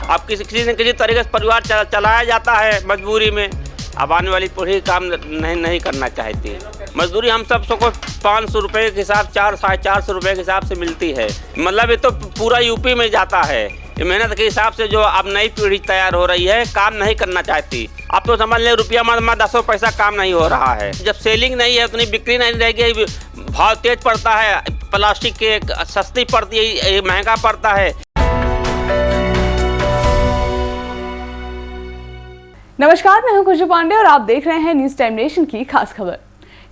अब किसी न किसी तरीके से परिवार चलाया जाता है मजबूरी में। अब आने वाली पीढ़ी काम नहीं करना चाहती। मजदूरी हम सब को 500 रुपये के हिसाब 400-450 रुपये के हिसाब से मिलती है। मतलब ये तो पूरा यूपी में जाता है। ये मेहनत के हिसाब से जो अब नई पीढ़ी तैयार हो रही है, काम नहीं करना चाहती। अब तो समझ ले रुपया में 10 पैसा काम नहीं हो रहा है। जब सेलिंग नहीं है, उतनी बिक्री नहीं रहेगी, भाव तेज पड़ता है, प्लास्टिक के सस्ती पड़ती है, महंगा पड़ता है। नमस्कार, मैं हूं खुशबू पांडे और आप देख रहे हैं न्यूज टाइम नेशन की खास खबर।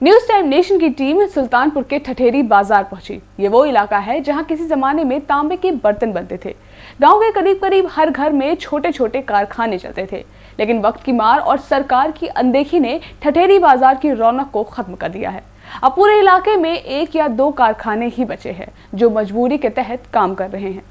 न्यूज टाइम नेशन की टीम सुल्तानपुर के ठठेरी बाजार पहुंची। ये वो इलाका है जहां किसी जमाने में तांबे के बर्तन बनते थे। गांव के करीब करीब हर घर में छोटे छोटे कारखाने चलते थे, लेकिन वक्त की मार और सरकार की अनदेखी ने ठठेरी बाजार की रौनक को खत्म कर दिया है। अब पूरे इलाके में 1 या 2 कारखाने ही बचे हैं जो मजबूरी के तहत काम कर रहे हैं।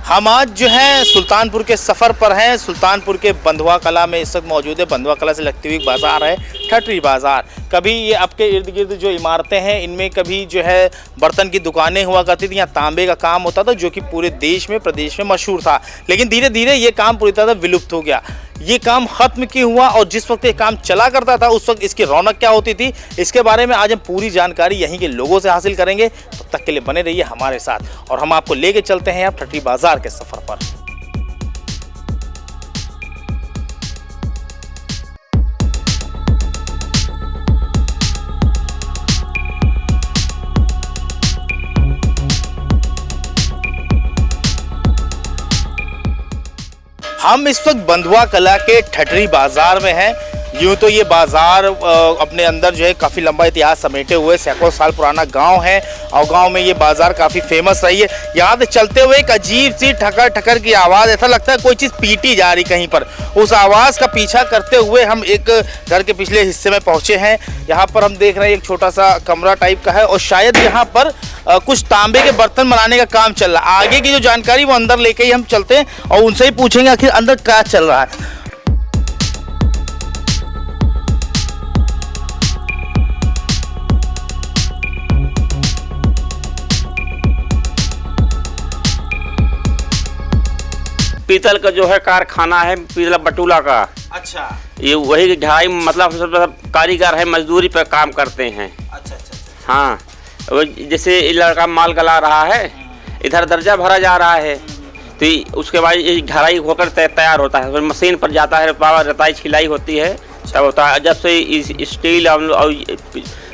हम आज जो है सुल्तानपुर के सफ़र पर हैं। सुल्तानपुर के बंधुआ कला में इस वक्त मौजूद है। बंधुआ कला से लगती हुई बाज़ार है ठठरी बाज़ार। कभी ये आपके इर्द गिर्द जो इमारतें हैं, इनमें कभी जो है बर्तन की दुकानें हुआ करती थी, यहाँ तांबे का काम होता था, जो कि पूरे देश में प्रदेश में मशहूर था। लेकिन धीरे धीरे ये काम पूरी तरह विलुप्त हो गया। ये काम ख़त्म क्यों हुआ और जिस वक्त ये काम चला करता था उस वक्त इसकी रौनक क्या होती थी, इसके बारे में आज हम पूरी जानकारी यहीं के लोगों से हासिल करेंगे। तब तक के लिए बने रहिए हमारे साथ और हम आपको लेके चलते हैं आप ठठरी बाज़ार के सफ़र पर। हम इस वक्त बंधुआ कला के ठठरी बाज़ार में हैं। यूँ तो ये बाज़ार अपने अंदर जो है काफ़ी लंबा इतिहास समेटे हुए, सैकड़ों साल पुराना गांव है और गांव में ये बाज़ार काफ़ी फेमस रही है। यहाँ से चलते हुए एक अजीब सी ठकर ठकर की आवाज़, ऐसा लगता है कोई चीज़ पीटी जा रही कहीं पर। उस आवाज़ का पीछा करते हुए हम एक घर के पिछले हिस्से में पहुँचे हैं। यहाँ पर हम देख रहे हैं एक छोटा सा कमरा टाइप का है और शायद यहाँ पर कुछ तांबे के बर्तन बनाने का काम चल रहा है। आगे की जो जानकारी वो अंदर लेके ही हम चलते हैं और उनसे ही पूछेंगे आखिर अंदर क्या चल रहा है। पीतल का जो है कारखाना है, पीतल बटुला का। अच्छा। ये वही ढाई मतलब कारीगर है, मजदूरी पर काम करते हैं। अच्छा अच्छा, अच्छा। हाँ, वो जैसे लड़का माल गला रहा है, इधर दर्जा भरा जा रहा है, तो उसके बाद ये ढलाई होकर तैयार होता है, मशीन पर जाता है, पावर रताई छिलाई होती है, तब होता है। जब से स्टील और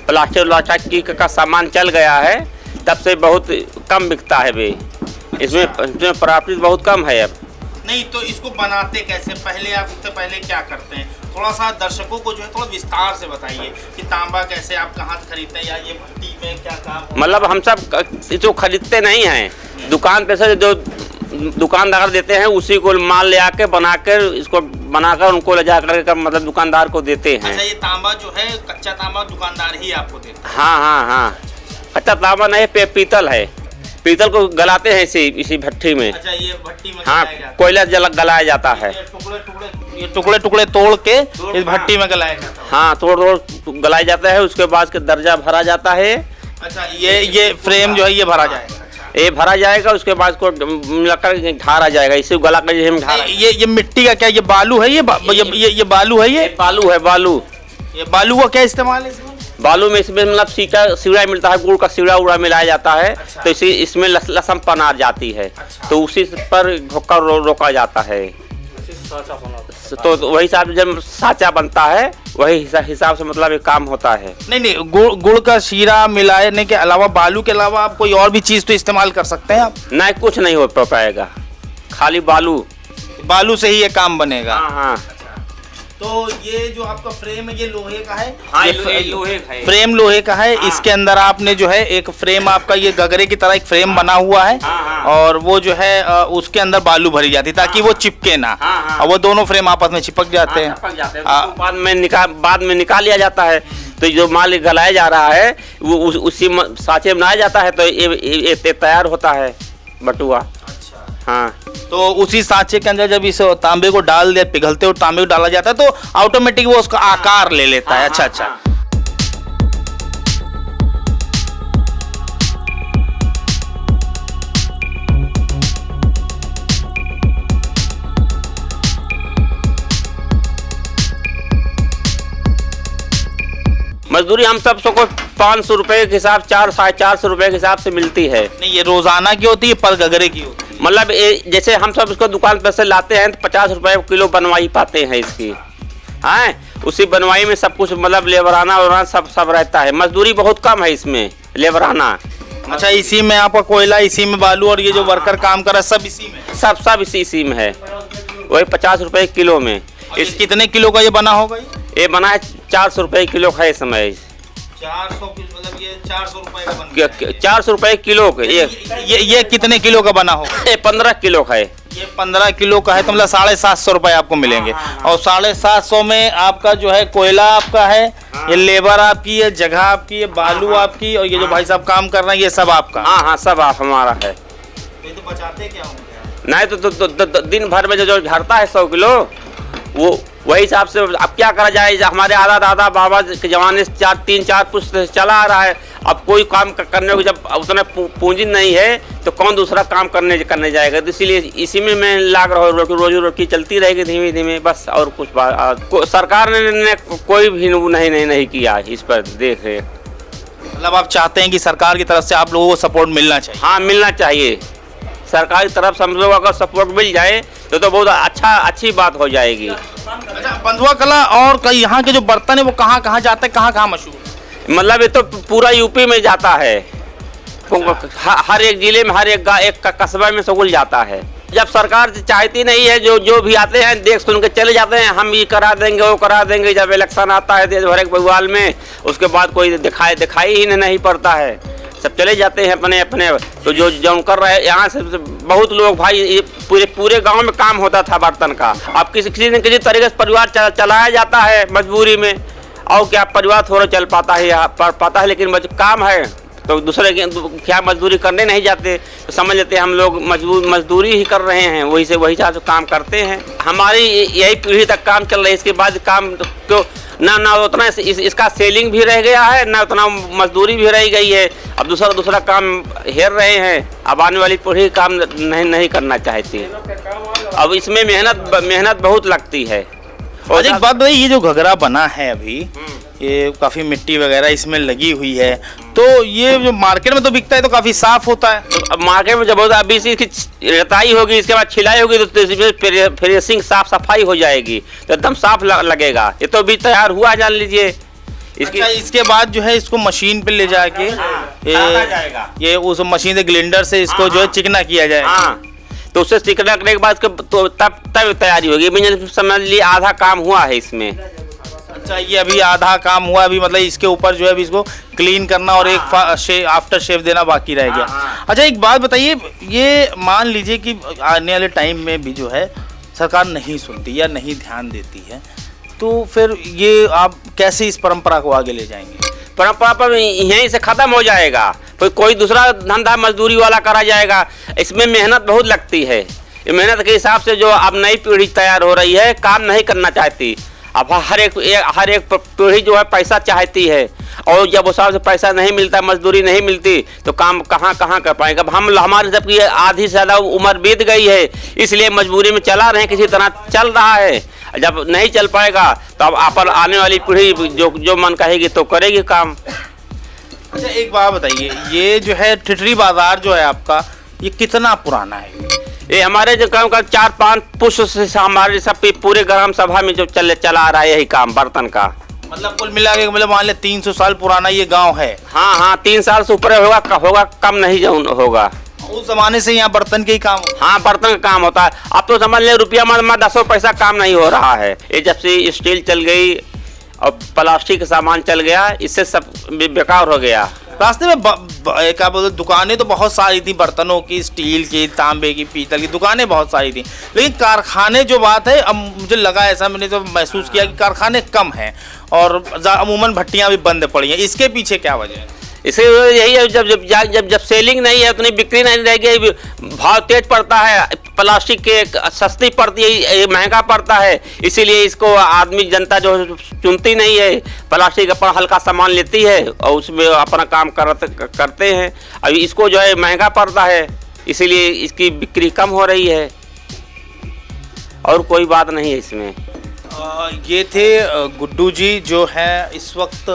प्लास्टिक का सामान चल गया है, तब से बहुत कम बिकता है बे। इसमें प्रॉफिट बहुत कम है अब। नहीं तो इसको बनाते कैसे, पहले आप इससे पहले क्या करते हैं, थोड़ा सा दर्शकों को जो है थोड़ा विस्तार से बताइए कि तांबा कैसे आप कहाँ से खरीदते हैं या ये भट्टी में क्या काम। मतलब हम सब जो खरीदते नहीं हैं, दुकान पे से जो दुकानदार देते हैं उसी को माल ले आके बनाकर इसको बनाकर उनको ले जाकर मतलब दुकानदार को देते हैं। अच्छा, ये तांबा जो है कच्चा तांबा दुकानदार ही आपको देते हैं? हाँ हाँ हाँ, कच्चा तांबा नहीं, पीतल है। पीतल को गलाते हैं इसी भट्टी में। अच्छा, ये भट्टी में हाँ, कोयला गलाया जाता है। टुकड़े टुकड़े तोड़ के इस भट्टी में गलाया जाता है। हाँ, तोड़ गलाया जाता है, उसके बाद दर्जा भरा जाता है। अच्छा, ये फ्रेम जो है ये भरा जाएगा? ये भरा जाएगा, उसके बाद को मिलाकर ढारा जाएगा, इसे गला कर ये मिट्टी का क्या, ये बालू है, ये बालू है, ये बालू है। बालू, ये बालू का क्या इस्तेमाल है इसमें? बालू में इसमें मतलब सिवड़ा मिलता है, गुड़ का सिवड़ा उड़ा मिलाया जाता है। अच्छा। तो इसमें लसम पनार जाती है। अच्छा। तो उसी पर ढोकर रोका जाता है। तो वही हिसाब जब साँचा बनता है वही हिसाब से मतलब एक काम होता है। नहीं, गुड़ का शीरा मिलाने के अलावा, बालू के अलावा आप कोई और भी चीज़ तो इस्तेमाल कर सकते हैं आप? नहीं, कुछ नहीं हो पाएगा, खाली बालू से ही ये काम बनेगा। हाँ हाँ। तो ये जो आपका फ्रेम है ये लोहे का है? हाँ, लोहे का है। फ्रेम लोहे का है। हाँ। इसके अंदर आपने जो है एक फ्रेम, आपका ये गगरे की तरह एक फ्रेम हाँ। बना हुआ है। हाँ। और वो जो है उसके अंदर बालू भरी जाती है ताकि वो चिपके ना। हाँ। और वो दोनों फ्रेम आपस में चिपक जाते हैं। तो बाद में निकाल लिया जाता है। तो जो माल गलाया जा रहा है वो उसी साँचे बनाया जाता है, तो ये तैयार होता है बटुआ। हाँ, तो उसी सांचे के अंदर जब इस तांबे को डाल दिया, पिघलते हुए तांबे को डाला जाता है तो ऑटोमेटिक वो उसका आकार ले लेता है। अच्छा अच्छा। मजदूरी हम सबको 500 रुपए के हिसाब 400-450 रुपए के हिसाब से मिलती है। नहीं, ये रोजाना की होती है, पर गगरे की होती है? मतलब जैसे हम सब इसको दुकान पर से लाते हैं तो 50 रुपए किलो बनवाई पाते हैं इसकी। हाँ, उसी बनवाई में सब कुछ मतलब लेबराना वराना सब रहता है। मजदूरी बहुत कम है इसमें, लेबराना। अच्छा, इसी में आपका कोयला, इसी में बालू, और ये जो वर्कर काम कर रहा है सब इसी में? सब इसी में है, वही 50 रुपए किलो में। इस कितने किलो का ये बना होगा? ये बना है 400 रुपए किलो का इस समय। 400 मतलब ये 400 रुपए का बन गया। 400 रुपए किलो का ये कितने किलो का बना होगा? ये 15 किलो का है। ये 15 किलो का है तो मतलब 750 रुपए आपको मिलेंगे। और 750 में आपका जो है कोयला आपका है, ये लेबर आपकी है, जगह आपकी है, बालू आपकी, और ये जो भाई साहब काम कर रहे हैं ये सब आपका? हाँ, सब आप हमारा है। ये तो बचाते क्या होंगे? नहीं तो दिन भर में जो झड़ता है 100 किलो, वो वही हिसाब से अब क्या करा जाए। हमारे दादा बाबा के जमाने से 3-4 पुश्त चला आ रहा है। अब कोई काम करने को जब उतना पूंजी नहीं है तो कौन दूसरा काम करने जाएगा। तो इसीलिए इसी में मैं लाग रहा हूँ, रोजी रोटी चलती रहेगी धीमे धीमे बस। और कुछ सरकार ने कोई भी नहीं किया इस पर देख रेख। मतलब आप चाहते हैं कि सरकार की तरफ से आप लोगों को सपोर्ट मिलना चाहिए? हाँ, मिलना चाहिए। सरकार की तरफ से हम लोग अगर सपोर्ट मिल जाए तो बहुत अच्छी बात हो जाएगी। अच्छा, बंधुआ कला और कई यहाँ के जो बर्तन है वो कहाँ जाते हैं, कहाँ मशहूर? मतलब ये तो पूरा यूपी में जाता है। हर एक जिले में, हर एक कस्बे में सगुल जाता है। जब सरकार चाहती नहीं है, जो भी आते हैं देख सुन के चले जाते हैं, हम ये करा देंगे वो करा देंगे। जब इलेक्शन आता है देश भर के बवाल में, उसके बाद कोई दिखाई ही नहीं पड़ता है, सब चले जाते हैं अपने। तो जो कर रहे हैं यहाँ से बहुत लोग भाई, पूरे गांव में काम होता था बर्तन का। अब किसी न किसी तरीके से परिवार चलाया जाता है मजबूरी में। और क्या परिवार थोड़ा चल पाता है लेकिन काम है तो दूसरे के क्या मजदूरी करने नहीं जाते, तो समझ लेते हैं हम लोग मजदूरी ही कर रहे हैं, वही हिसाब से काम करते हैं। हमारी यही पीढ़ी तक काम चल रहा है। इसके बाद काम तो ना उतना इसका सेलिंग भी रह गया है, ना उतना मजदूरी भी रह गई है। अब दूसरा काम हेर रहे हैं। अब आने वाली पीढ़ी काम नहीं करना चाहती। अब इसमें मेहनत बहुत लगती है। और एक बात बताइए, ये जो घघरा बना है अभी, ये काफी मिट्टी वगैरह इसमें लगी हुई है, तो ये जो मार्केट में तो बिकता है तो काफी साफ होता है। तो अब मार्केट में जब अभी इसकी रताई होगी, इसके बाद छिलाई होगी तो इसमें फिनिशिंग साफ सफाई हो जाएगी तो एकदम साफ लगेगा। ये तो अभी तैयार हुआ, जान लीजिए। अच्छा, इसके बाद जो है इसको मशीन पे ले जाके ये उस मशीन से ग्लिंडर से इसको जो है चिकना किया जाए। हाँ, तो उससे चिकना करने के बाद तो तब तैयारी होगी। समझ लिए आधा काम हुआ है इसमें। अच्छा, ये अभी आधा काम हुआ, अभी मतलब इसके ऊपर जो है अभी इसको क्लीन करना और एक आफ्टर शेव देना बाकी रह गया। अच्छा, एक बात बताइए, ये मान लीजिए कि आने वाले टाइम में भी जो है सरकार नहीं सुनती या नहीं ध्यान देती है, तो फिर ये आप कैसे इस परंपरा को आगे ले जाएंगे? परंपरा पर यहीं से खत्म हो जाएगा, कोई दूसरा धंधा मजदूरी वाला करा जाएगा। इसमें मेहनत बहुत लगती है। मेहनत के हिसाब से जो अब नई पीढ़ी तैयार हो रही है, काम नहीं करना चाहती। अब हर एक पीढ़ी जो है पैसा चाहती है, और जब उस हिसाब से पैसा नहीं मिलता, मजदूरी नहीं मिलती, तो काम कहाँ कर पाएंगे। अब हमारे जबकि आधी से ज़्यादा उम्र बीत गई है, इसलिए मजबूरी में चला रहे हैं, किसी तरह चल रहा है। जब नहीं चल पाएगा तो अब आने वाली पीढ़ी जो मन कहेगी तो करेगी काम। अच्छा, एक बात बताइए, ये जो है ठिठरी बाजार जो है आपका, ये कितना पुराना है? ये हमारे जो काम का 4-5 पुष्प से हमारे सब पूरे ग्राम सभा में जो चला आ रहा है यही काम बर्तन का। मतलब कुल मिला के मतलब मान ले 300 साल पुराना ये गांव है। हाँ, 3 साल से ऊपर होगा, कम नहीं होगा। उस जमाने से यहाँ बर्तन के ही काम? हाँ, बर्तन का काम होता है। अब तो समझ ले रुपया में 10 पैसा काम नहीं हो रहा है। ये जब से स्टील चल गई और प्लास्टिक का सामान चल गया, इससे सब बेकार हो गया। रास्ते में क्या बोलते, दुकानें तो बहुत सारी थी, बर्तनों की, स्टील की, तांबे की, पीतल की दुकानें बहुत सारी थी, लेकिन कारखाने जो बात है, अब मुझे लगा ऐसा, मैंने तो महसूस किया कि कारखाने कम हैं और अमूमन भट्टियां भी बंद पड़ी हैं। इसके पीछे क्या वजह है? इसे यही है, जब सेलिंग नहीं है, उतनी बिक्री नहीं रहेगी, भाव तेज पड़ता है, प्लास्टिक के सस्ती पड़ती है, महंगा पड़ता है, इसीलिए इसको आदमी जनता जो चुनती नहीं है, प्लास्टिक अपना हल्का सामान लेती है और उसमें अपना काम करते हैं। अभी इसको जो है महंगा पड़ता है, इसीलिए इसकी बिक्री कम हो रही है, और कोई बात नहीं है इसमें। ये थे गुड्डू जी, जो है इस वक्त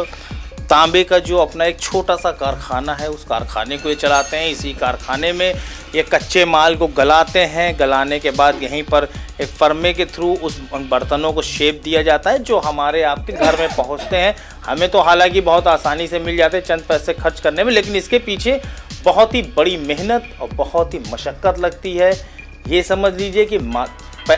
तांबे का जो अपना एक छोटा सा कारखाना है, उस कारखाने को ये चलाते हैं। इसी कारखाने में ये कच्चे माल को गलाते हैं। गलाने के बाद यहीं पर एक फर्मे के थ्रू उस बर्तनों को शेप दिया जाता है, जो हमारे आपके घर में पहुंचते हैं। हमें तो हालांकि बहुत आसानी से मिल जाते हैं चंद पैसे खर्च करने में, लेकिन इसके पीछे बहुत ही बड़ी मेहनत और बहुत ही मशक्क़त लगती है। ये समझ लीजिए कि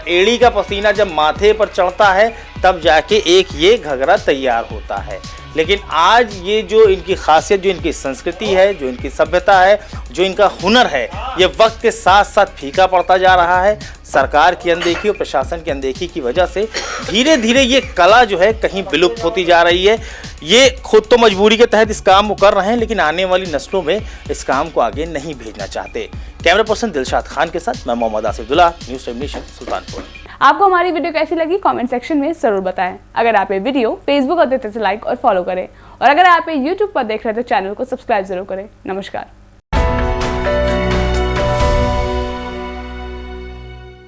एड़ी का पसीना जब माथे पर चढ़ता है तब जाके एक ये घघरा तैयार होता है। लेकिन आज ये जो इनकी खासियत, जो इनकी संस्कृति है, जो इनकी सभ्यता है, जो इनका हुनर है, ये वक्त के साथ साथ फीका पड़ता जा रहा है। सरकार की अनदेखी और प्रशासन की अनदेखी की वजह से धीरे धीरे ये कला जो है कहीं विलुप्त होती जा रही है। ये खुद तो मजबूरी के तहत इस काम को कर रहे हैं, लेकिन आने वाली नस्लों में इस काम को आगे नहीं भेजना चाहते। कैमरा पर्सन दिलशाद खान के साथ मैं Mohammad Asifullah, news time nation, Sultanpur. आपको हमारी वीडियो कैसी लगी कमेंट सेक्शन में जरूर बताएं। अगर आप ये वीडियो फेसबुक और ट्विटर से लाइक और फॉलो करें, और अगर आप ये यूट्यूब पर देख रहे हैं तो चैनल को सब्सक्राइब जरूर करें। नमस्कार।